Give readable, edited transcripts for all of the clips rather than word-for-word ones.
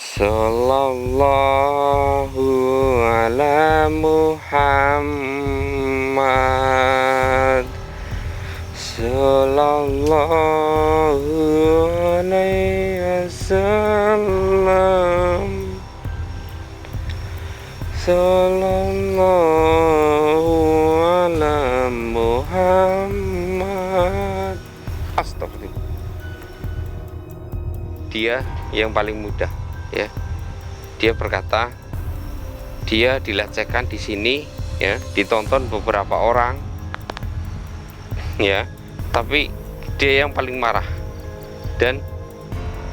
Sallallahu ala Muhammad. Sallallahu alaihi wasallam. Sallallahu ala Muhammad. Astagfirullah. Dia yang paling mudah, ya. Dia berkata, dia dilecehkan di sini, ya, ditonton beberapa orang, ya, tapi dia yang paling marah. Dan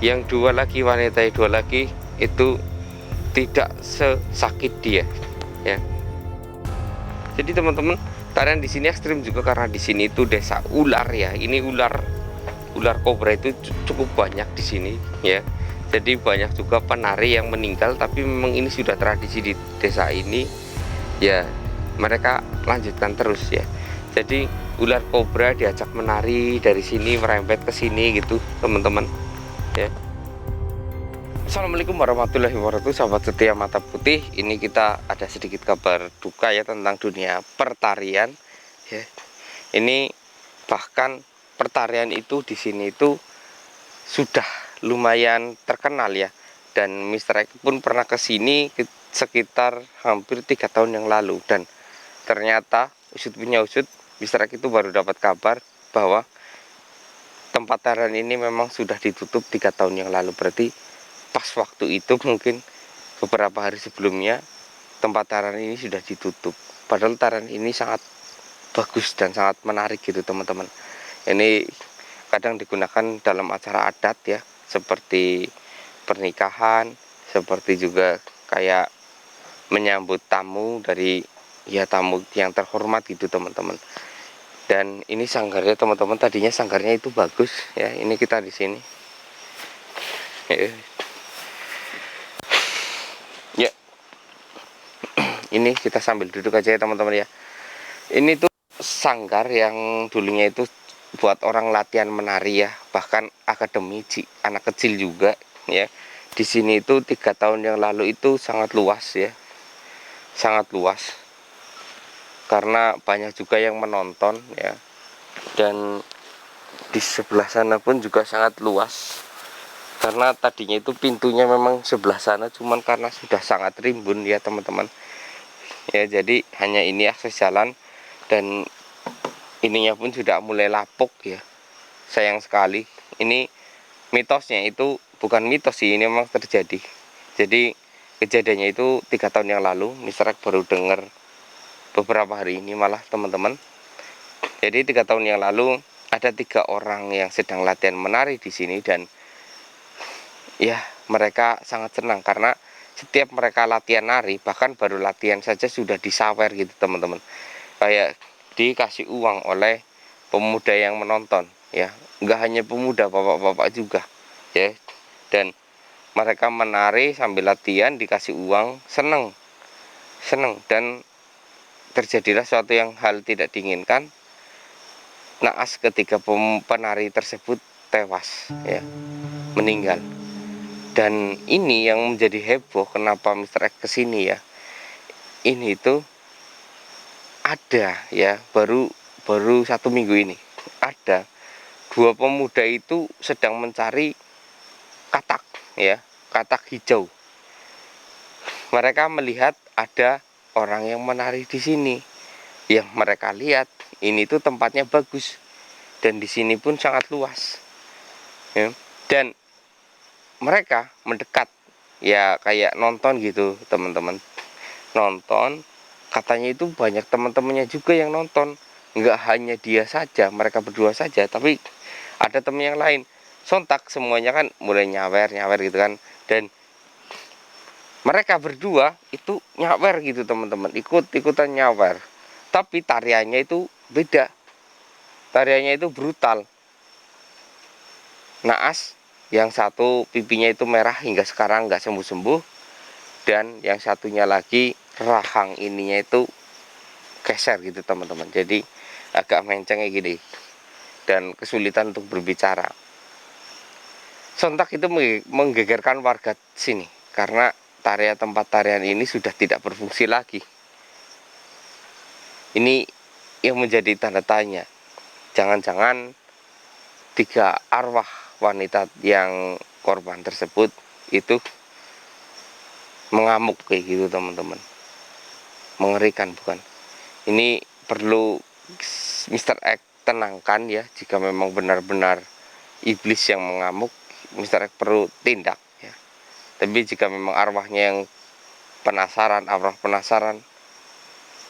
yang dua lagi, wanita yang dua lagi itu tidak sesakit dia, ya. Jadi teman-teman, tarian di sini ekstrim juga karena di sini itu desa ular, ya. Ini ular kobra itu cukup banyak di sini, ya. Jadi banyak juga penari yang meninggal, tapi memang ini sudah tradisi di desa ini, ya. Mereka lanjutkan terus, ya. Jadi ular kobra diajak menari dari sini merembet ke sini gitu, teman-teman, ya. Assalamualaikum warahmatullahi wabarakatuh, sahabat setia mata putih. Ini kita ada sedikit kabar duka, ya, tentang dunia pertarian, ya. Ini bahkan pertarian itu di sini itu sudah lumayan terkenal, ya. Dan Mr. X pun pernah ke sini sekitar hampir 3 tahun yang lalu, dan ternyata usut punya usut, Mr. X itu baru dapat kabar bahwa tempat tarian ini memang sudah ditutup 3 tahun yang lalu. Berarti pas waktu itu mungkin beberapa hari sebelumnya tempat tarian ini sudah ditutup. Padahal tarian ini sangat bagus dan sangat menarik gitu, teman-teman. Ini kadang digunakan dalam acara adat, ya, seperti pernikahan, seperti juga kayak menyambut tamu dari, ya, tamu yang terhormat gitu, teman-teman. Dan ini sanggarnya, teman-teman, tadinya sanggarnya itu bagus, ya. Ini kita di sini, ya. Ini kita sambil duduk aja, ya, teman-teman, ya. Ini tuh sanggar yang dulunya itu buat orang latihan menari, ya, bahkan akademi anak kecil juga, ya. Di sini itu 3 tahun yang lalu itu sangat luas, ya, sangat luas, karena banyak juga yang menonton, ya. Dan di sebelah sana pun juga sangat luas, karena tadinya itu pintunya memang sebelah sana, cuman karena sudah sangat rimbun, ya, teman-teman, ya. Jadi hanya ini akses jalan, dan ininya pun sudah mulai lapuk, ya. Sayang sekali. Ini mitosnya itu bukan mitos sih, ini memang terjadi. Jadi kejadiannya itu 3 tahun yang lalu. Mr. X baru dengar beberapa hari ini malah, teman-teman. Jadi 3 tahun yang lalu ada 3 orang yang sedang latihan menari di sini, dan ya, mereka sangat senang karena setiap mereka latihan nari, bahkan baru latihan saja sudah disawer gitu, teman-teman. Kayak dikasih uang oleh pemuda yang menonton, ya. Enggak hanya pemuda, bapak-bapak juga, ya. Dan mereka menari sambil latihan dikasih uang, seneng dan terjadilah suatu yang hal tidak diinginkan. Naas ketika penari tersebut tewas, ya, meninggal. Dan ini yang menjadi heboh, kenapa Mr. X kesini, ya. Ini itu ada, ya, baru 1 minggu ini ada 2 pemuda itu sedang mencari katak, ya, katak hijau. Mereka melihat ada orang yang menari di sini. Yang mereka lihat ini tuh tempatnya bagus, dan di sini pun sangat luas, ya. Dan mereka mendekat, ya, kayak nonton gitu, teman-teman. Nonton, katanya itu banyak teman-temannya juga yang nonton. Enggak hanya dia saja, mereka berdua saja, tapi ada teman yang lain. Sontak semuanya kan mulai nyawer gitu kan. Dan mereka berdua itu nyawer gitu, teman-teman, ikut-ikutan nyawer. Tapi tariannya itu beda. Tariannya itu brutal. Naas, yang satu pipinya itu merah hingga sekarang nggak sembuh-sembuh, dan yang satunya lagi rahang ininya itu geser gitu, teman-teman. Jadi agak menceng kayak gini, dan kesulitan untuk berbicara. Sontak itu menggegerkan warga sini, karena tempat tarian ini sudah tidak berfungsi lagi. Ini yang menjadi tanda tanya. Jangan-jangan 3 arwah wanita yang korban tersebut itu mengamuk kayak gitu teman-teman. Mengerikan bukan? Ini perlu Mr. X tenangkan ya. Jika memang benar-benar iblis yang mengamuk, Mr. X perlu tindak ya. Tapi jika memang arwahnya yang arwah penasaran,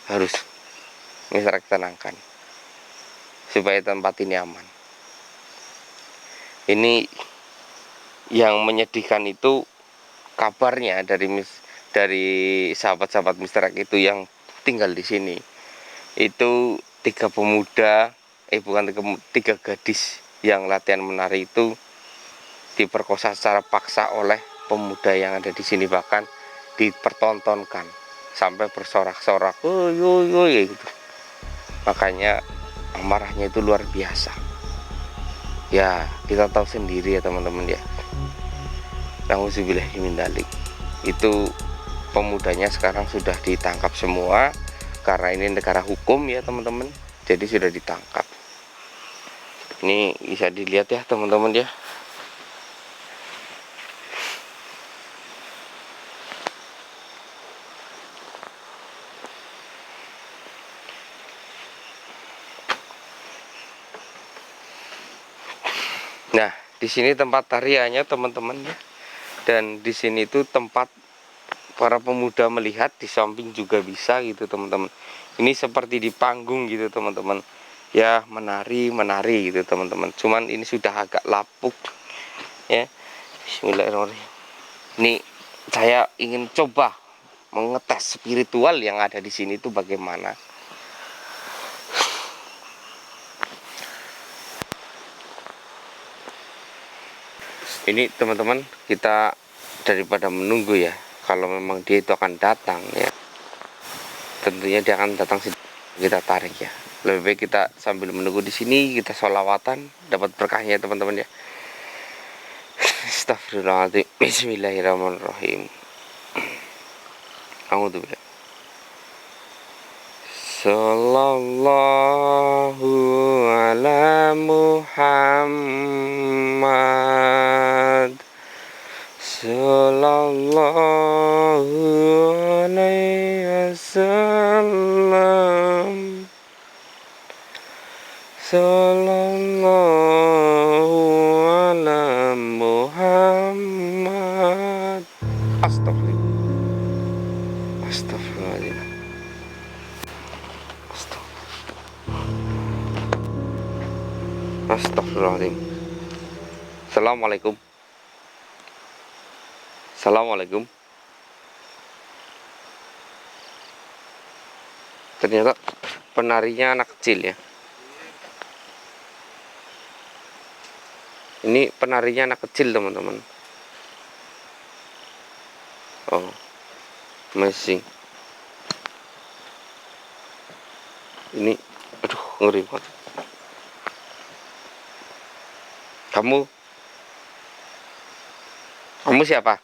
harus Mr. X tenangkan supaya tempat ini aman. Ini yang menyedihkan itu kabarnya dari sahabat-sahabat Mr. X itu yang tinggal di sini. Itu 3 pemuda, bukan 3 gadis yang latihan menari itu diperkosa secara paksa oleh pemuda yang ada di sini, bahkan dipertontonkan sampai bersorak-sorak, gitu. Makanya amarahnya itu luar biasa. Ya, kita tahu sendiri ya teman-teman ya. Nauzubillahimindzalik. Itu pemudanya sekarang sudah ditangkap semua karena ini negara hukum ya teman-teman. Jadi sudah ditangkap. Ini bisa dilihat ya teman-teman ya. Nah, di sini tempat tariannya teman-teman ya. Dan di sini tuh tempat para pemuda melihat, di samping juga bisa gitu teman-teman. Ini seperti di panggung gitu teman-teman. Ya, menari gitu teman-teman. Cuman ini sudah agak lapuk ya. Bismillahirrahmanirrahim. Ini saya ingin coba mengetes spiritual yang ada di sini itu bagaimana. Ini teman-teman, kita daripada menunggu ya, kalau memang dia itu akan datang ya, tentunya dia akan datang, kita tarik ya. Lebih baik kita sambil menunggu di sini, kita sholawatan, dapat berkahnya teman-teman ya. Astagfirullahaladzim. Bismillahirrahmanirrahim. Alhamdulillah. Sallallahu ala Muhammad. Sallallahu alaihi wasallam. Sallallahu ala Muhammad. Astagfirullah. Astagfirullahaladzim. Astagfirullahaladzim. Assalamualaikum. Assalamualaikum. Ternyata penarinya anak kecil ya. Ini penarinya anak kecil teman-teman. Oh, amazing. Ini, aduh, ngeri banget. Kamu siapa?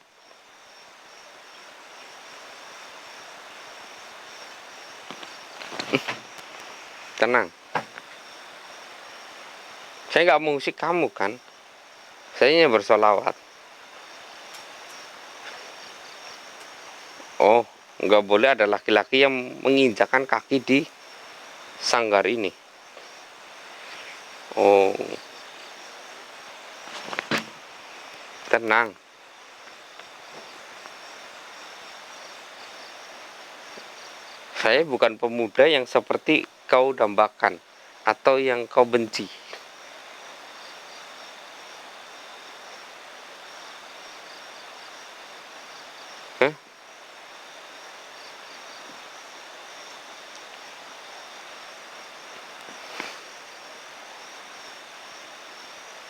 Tenang. Saya nggak musik kamu kan? Saya hanya bersolawat. Oh, nggak boleh ada laki-laki yang menginjakkan kaki di sanggar ini. Oh, tenang. Saya bukan pemuda yang seperti kau dambakan atau yang kau benci. Hah?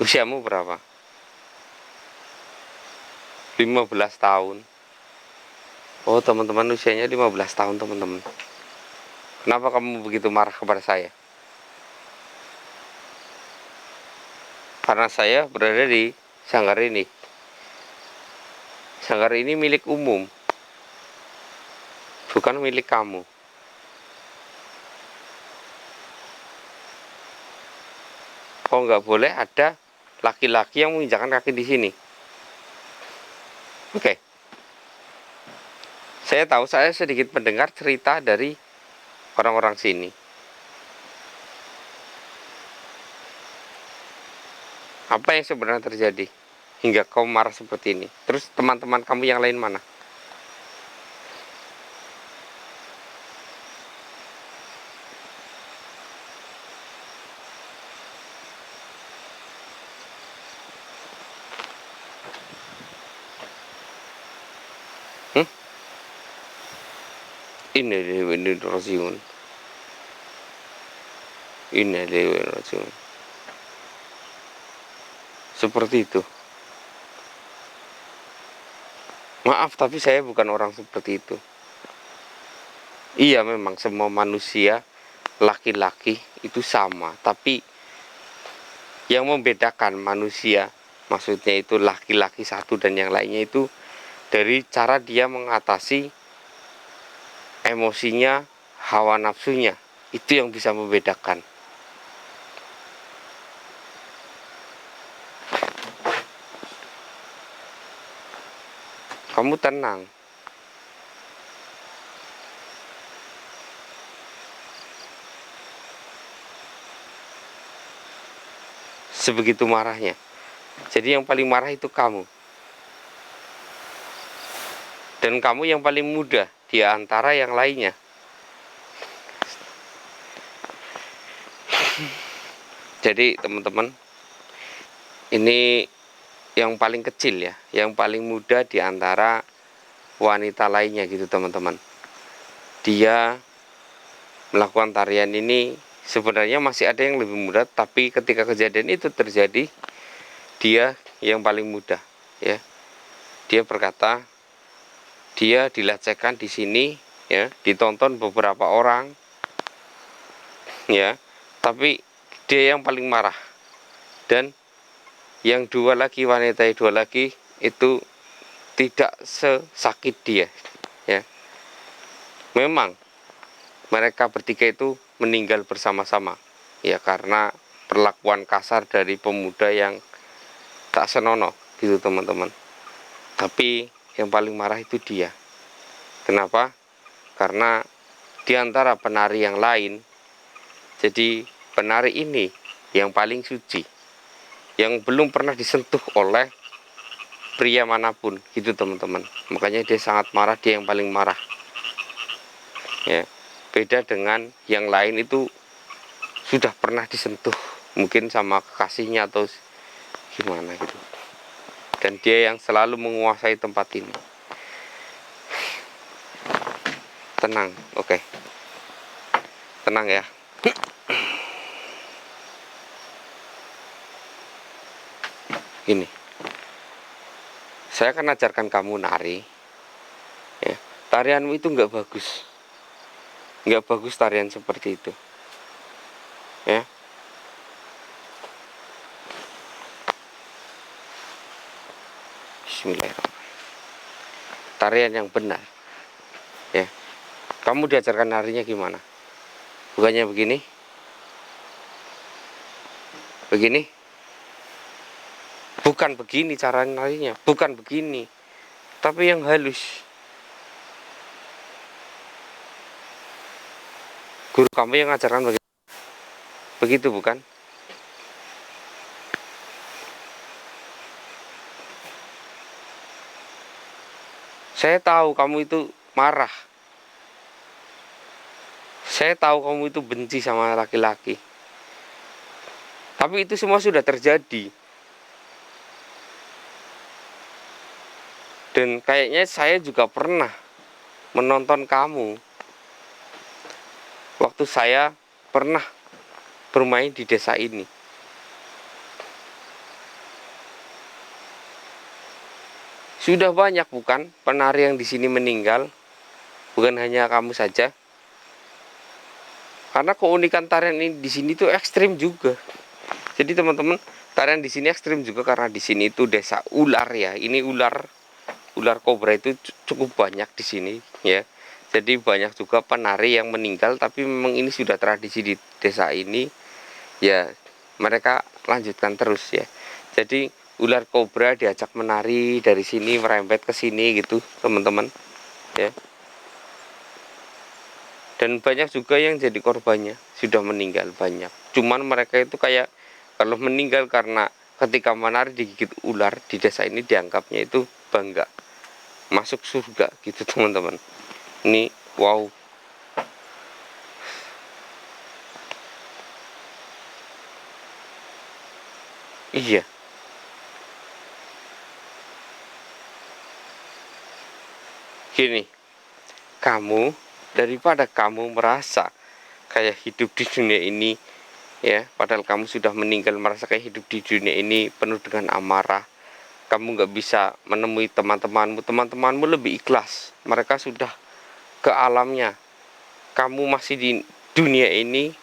Usiamu berapa? 15 tahun. Oh, teman-teman, usianya 15 tahun teman-teman. Kenapa kamu begitu marah kepada saya? Karena saya berada di sanggar ini. Sanggar ini milik umum, bukan milik kamu. Kok nggak boleh ada laki-laki yang menginjakkan kaki di sini? Oke. Saya tahu, saya sedikit mendengar cerita dari orang-orang sini. Apa yang sebenarnya terjadi hingga kau marah seperti ini? Terus teman-teman kamu yang lain mana? Hmm? Ini Rajiun. Ini Rajiun. Seperti itu. Maaf, tapi saya bukan orang seperti itu. Iya, memang semua manusia laki-laki itu sama, tapi yang membedakan manusia, maksudnya itu laki-laki satu dan yang lainnya itu dari cara dia mengatasi emosinya, hawa nafsunya. Itu yang bisa membedakan. Kamu tenang. Sebegitu marahnya. Jadi yang paling marah itu kamu. Dan kamu yang paling muda di antara yang lainnya. Jadi teman-teman, ini yang paling kecil ya, yang paling muda di antara wanita lainnya gitu teman-teman. Dia melakukan tarian ini, sebenarnya masih ada yang lebih muda, tapi ketika kejadian itu terjadi, dia yang paling muda ya. Dia berkata, dia dilecehkan di sini ya, ditonton beberapa orang ya, tapi dia yang paling marah. Dan yang dua lagi, wanita yang dua lagi itu tidak sesakit dia ya. Memang mereka bertiga itu meninggal bersama-sama ya, karena perlakuan kasar dari pemuda yang tak senonoh gitu teman-teman. Tapi yang paling marah itu dia. Kenapa? Karena di antara penari yang lain, jadi penari ini yang paling suci, yang belum pernah disentuh oleh pria manapun gitu teman-teman. Makanya dia sangat marah, dia yang paling marah ya. Beda dengan yang lain itu sudah pernah disentuh mungkin sama kekasihnya atau gimana gitu, dan dia yang selalu menguasai tempat ini. Tenang, oke. Tenang ya. Gini, saya akan ajarkan kamu nari ya. Tarianmu itu nggak bagus, nggak bagus tarian seperti itu ya. Bismillahirrahmanirrahim. Tarian yang benar ya. Kamu diajarkan narinya gimana? Bukannya begini, begini, bukan begini cara narinya, bukan begini, tapi yang halus. Guru kamu yang ngajarkan begitu, begitu bukan? Saya tahu kamu itu marah. Saya tahu kamu itu benci sama laki-laki. Tapi itu semua sudah terjadi. Dan kayaknya saya juga pernah menonton kamu waktu saya pernah bermain di desa ini. Sudah banyak bukan penari yang di sini meninggal, bukan hanya kamu saja. Karena keunikan tarian ini di sini tuh ekstrim juga. Jadi teman-teman, tarian di sini ekstrim juga karena di sini itu desa ular ya. Ini ular ular kobra itu cukup banyak di sini ya. Jadi banyak juga penari yang meninggal, tapi memang ini sudah tradisi di desa ini ya, mereka lanjutkan terus ya. Jadi ular kobra diajak menari dari sini merembet ke sini gitu teman-teman ya. Dan banyak juga yang jadi korbannya, sudah meninggal banyak. Cuman mereka itu kayak kalau meninggal karena ketika menari digigit ular di desa ini dianggapnya itu bangga, masuk surga gitu teman-teman. Ini wow. Iya, gini, kamu daripada kamu merasa kayak hidup di dunia ini ya, padahal kamu sudah meninggal, merasa kayak hidup di dunia ini penuh dengan amarah, kamu nggak bisa menemui teman-temanmu lebih ikhlas, mereka sudah ke alamnya, kamu masih di dunia ini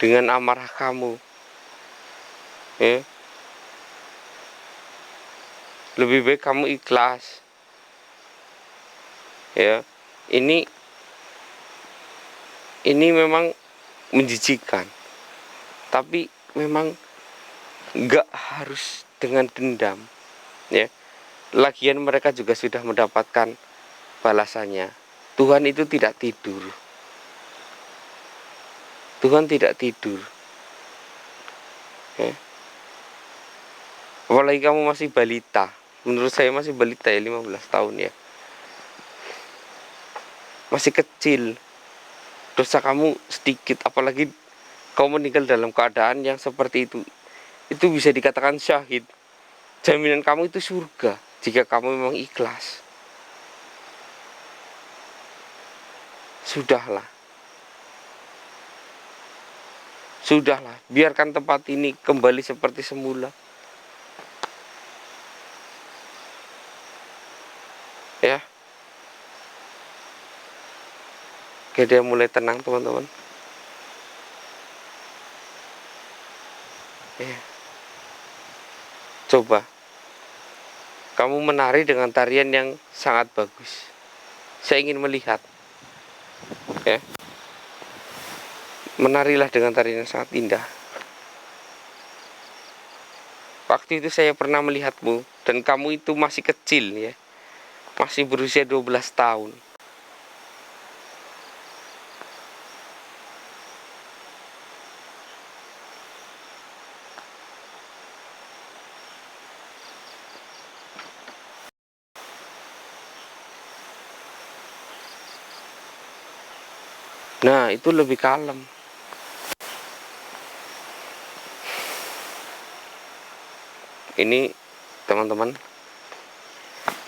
dengan amarah kamu ya. Lebih baik kamu ikhlas ya. Ini memang menjijikan, tapi memang nggak harus dengan dendam ya. Lagian mereka juga sudah mendapatkan balasannya. Tuhan itu tidak tidur. Tuhan tidak tidur ya. Apalagi kamu masih balita. Menurut saya masih balita ya, 15 tahun ya, masih kecil. Dosa kamu sedikit, apalagi kau meninggal dalam keadaan yang seperti itu bisa dikatakan syahid. Jaminan kamu itu surga jika kamu memang ikhlas. Sudahlah, sudahlah, biarkan tempat ini kembali seperti semula ya. Oke, dia mulai tenang teman-teman ya. Coba kamu menari dengan tarian yang sangat bagus, saya ingin melihat ya. Menarilah dengan tarian yang sangat indah. Waktu itu saya pernah melihatmu dan kamu itu masih kecil ya, masih berusia 12 tahun. Nah, itu lebih kalem. Ini teman-teman,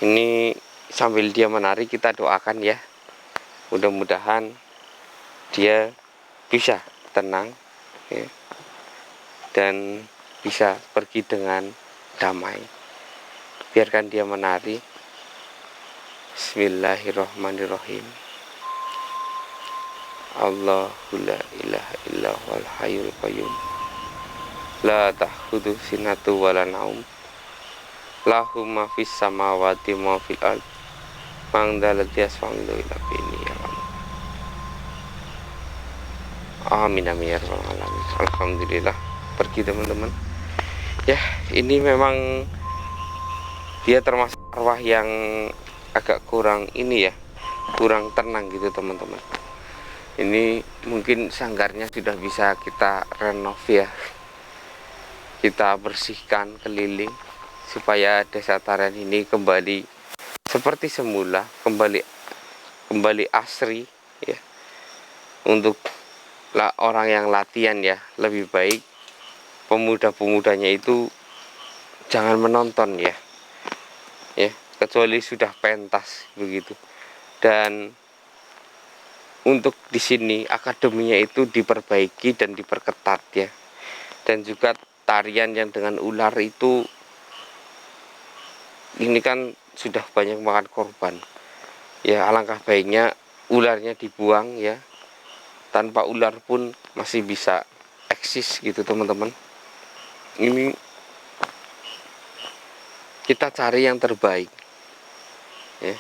ini sambil dia menari kita doakan ya. Mudah-mudahan dia bisa tenang ya, dan bisa pergi dengan damai. Biarkan dia menari. Bismillahirrahmanirrahim. Allahu la ilaha illa huwal hayyul qayyum. La ta'khudhu sinatu wala naum. Lahu ma fis samawati ma fil ard. Man dzalladzi yasfa'u ila bi'idzni ya Allah. Amin amin ya rabbal alamin. Alhamdulillah, pergi teman-teman. Ya, ini memang dia termasuk arwah yang agak kurang ini ya, kurang tenang gitu teman-teman. Ini mungkin sanggarnya sudah bisa kita renov ya, kita bersihkan keliling supaya desa tarian ini kembali seperti semula, kembali asri ya. Untuk orang yang latihan ya, lebih baik pemuda-pemudanya itu jangan menonton ya, kecuali sudah pentas begitu. Dan untuk di sini akademinya itu diperbaiki dan diperketat ya. Dan juga tarian yang dengan ular itu, ini kan sudah banyak makan korban. Ya, alangkah baiknya ularnya dibuang ya. Tanpa ular pun masih bisa eksis gitu teman-teman. Ini kita cari yang terbaik ya.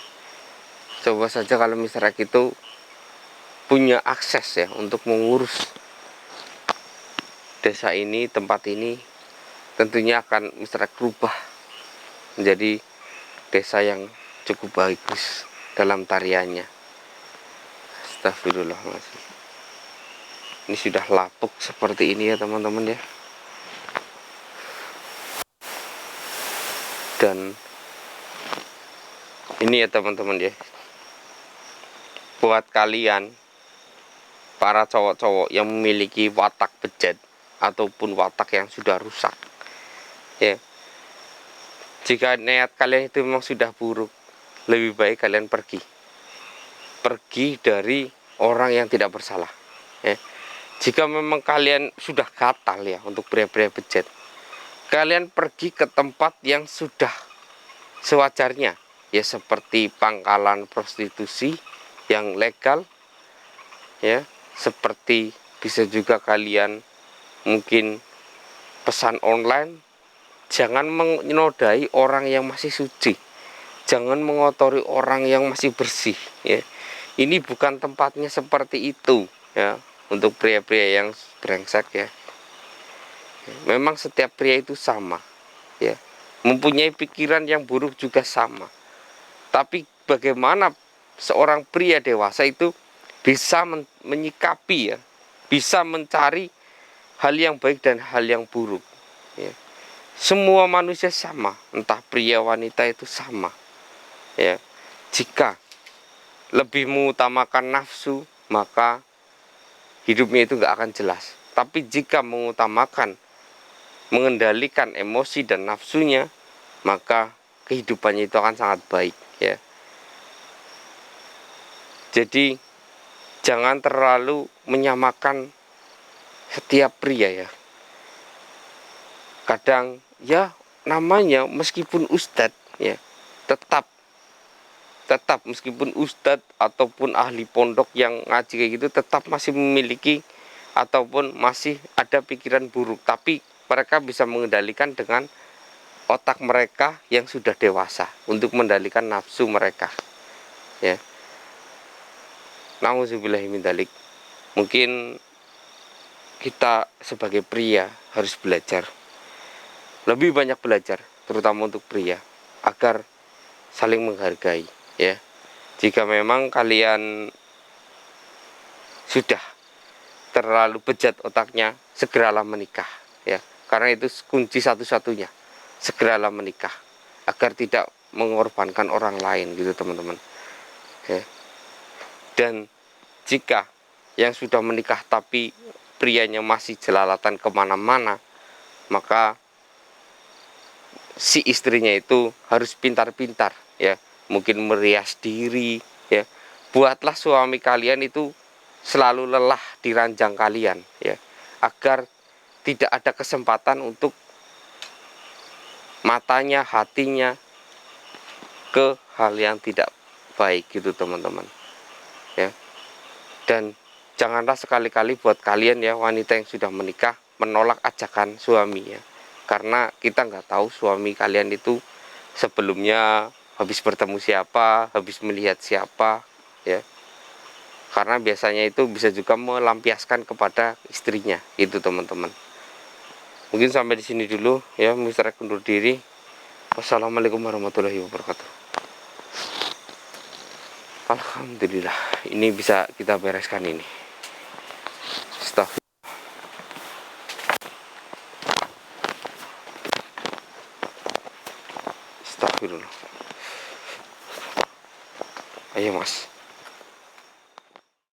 Coba saja kalau Mr. X itu punya akses ya untuk mengurus desa ini, tempat ini, tentunya akan Mr. X rubah menjadi desa yang cukup bagus dalam tariannya. Astagfirullahaladzim. Ini sudah lapuk seperti ini ya teman-teman ya. Dan ini ya teman-teman ya, buat kalian para cowok-cowok yang memiliki watak bejat ataupun watak yang sudah rusak ya, jika niat kalian itu memang sudah buruk, lebih baik kalian pergi dari orang yang tidak bersalah ya. Jika memang kalian sudah gatal ya untuk pria-pria bejat, kalian pergi ke tempat yang sudah sewajarnya ya, seperti pangkalan prostitusi yang legal ya, seperti bisa juga kalian mungkin pesan online. Jangan menodai orang yang masih suci, jangan mengotori orang yang masih bersih ya. Ini bukan tempatnya seperti itu ya, untuk pria-pria yang brengsek ya. Memang setiap pria itu sama ya, mempunyai pikiran yang buruk juga sama. Tapi bagaimana seorang pria dewasa itu bisa menyikapi ya, bisa mencari hal yang baik dan hal yang buruk ya. Semua manusia sama, entah pria wanita itu sama ya. Jika lebih mengutamakan nafsu, maka hidupnya itu gak akan jelas. Tapi jika mengutamakan, mengendalikan emosi dan nafsunya, maka kehidupannya itu akan sangat baik ya. Jadi jangan terlalu menyamakan setiap pria ya. Kadang ya namanya meskipun ustadz ya, tetap meskipun ustadz ataupun ahli pondok yang ngaji kayak gitu, tetap masih memiliki ataupun masih ada pikiran buruk. Tapi mereka bisa mengendalikan dengan otak mereka yang sudah dewasa untuk mengendalikan nafsu mereka ya. Nauzubillahimindzalik. Mungkin kita sebagai pria harus belajar, lebih banyak belajar, terutama untuk pria, agar saling menghargai ya. Jika memang kalian sudah terlalu bejat otaknya, segeralah menikah ya, karena itu kunci satu-satunya. Segeralah menikah agar tidak mengorbankan orang lain gitu teman-teman ya. Dan jika yang sudah menikah tapi prianya masih jelalatan kemana-mana, maka si istrinya itu harus pintar-pintar ya, mungkin merias diri ya. Buatlah suami kalian itu selalu lelah di ranjang kalian ya, agar tidak ada kesempatan untuk matanya, hatinya ke hal yang tidak baik gitu teman-teman ya. Dan janganlah sekali-kali buat kalian ya wanita yang sudah menikah menolak ajakan suami ya, karena kita nggak tahu suami kalian itu sebelumnya habis bertemu siapa, habis melihat siapa ya. Karena biasanya itu bisa juga melampiaskan kepada istrinya itu teman-teman. Mungkin sampai di sini dulu ya, Mr. X undur diri. Wassalamualaikum warahmatullahi wabarakatuh. Alhamdulillah, ini bisa kita bereskan ini. Astagfirullah. Ayo mas.